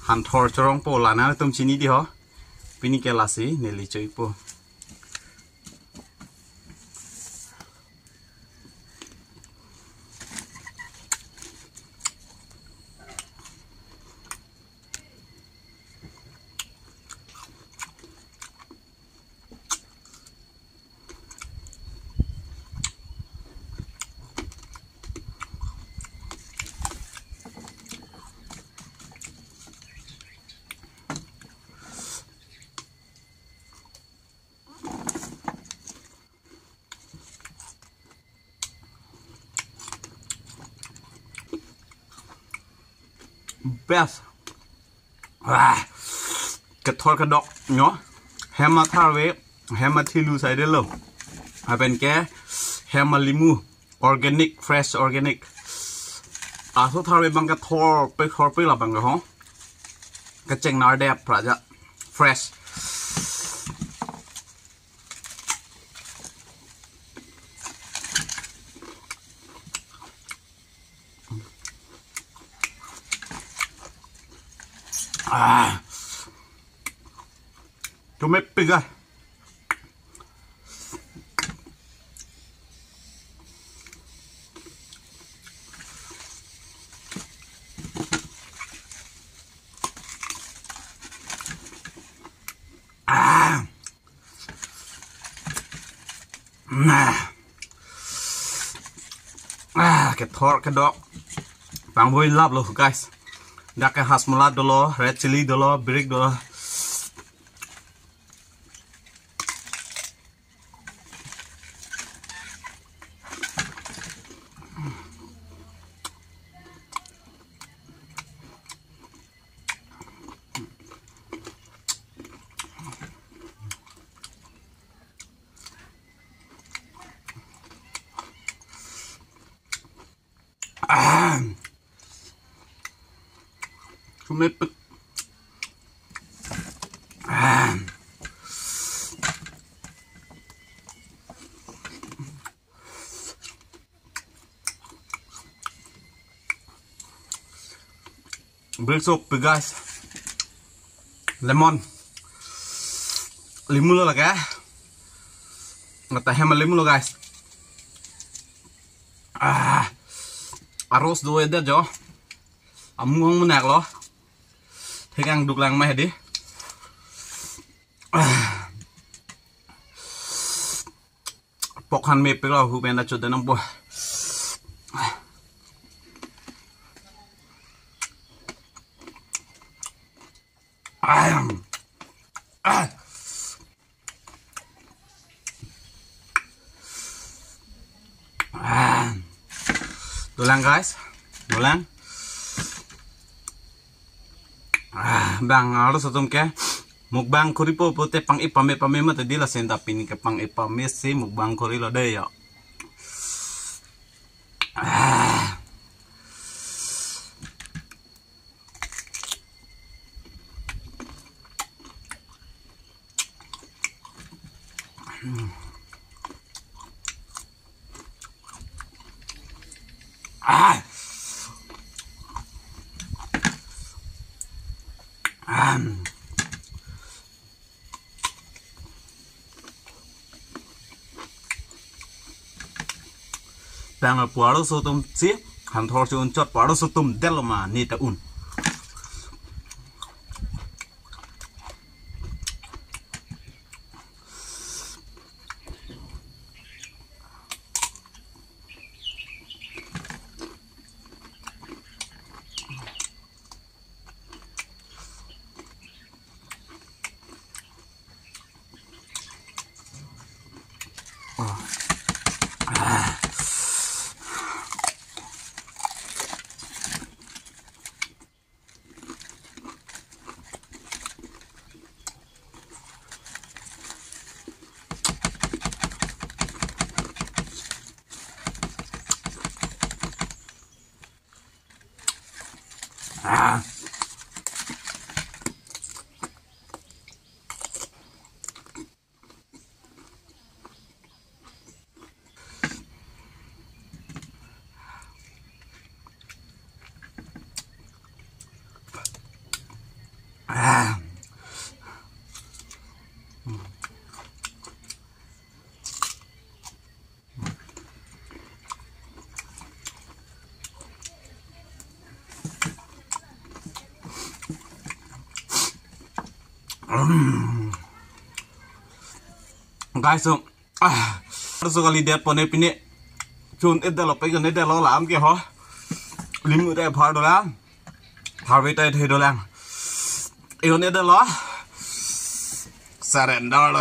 han thor chorong po lana tum chini di ho pini ke lasi neli choi po best cái thor cái đọc nhó hem mà thar về hem mà thilu sai đến lâu bên cái hem mà limu organic fresh organic số thar về bằng cái thor pe là bằng cái hông cái chênh nó đẹp phải chưa fresh Chúng mày big à cái thor cái đó bang vui love luôn guys đã cái hasmola đó red chili đó brick đó chúng mày bực break soap guys lemon limu lo lah kah ngeteh sama limu lo guys arroz dua ada jo amung menak lo thế ăn đục làng mày đi bọc hành mệt bây giờ hụt bên đã chốt đến năm bữa đồ làng guys đồ làng bang harus satu ke mukbang kuripo pote pang ipame mah tadi lah sen tapi ni ke pang ipame si mukbang kuri lo deh ya bang puaro sotum si han thor chun chot puaro sotum delma ni ta un Guys, sekali dia pone pini chun itu lo pegang itu lo làm kia ho limu itu phar dolang harvey itu dolang itu lo surrender lo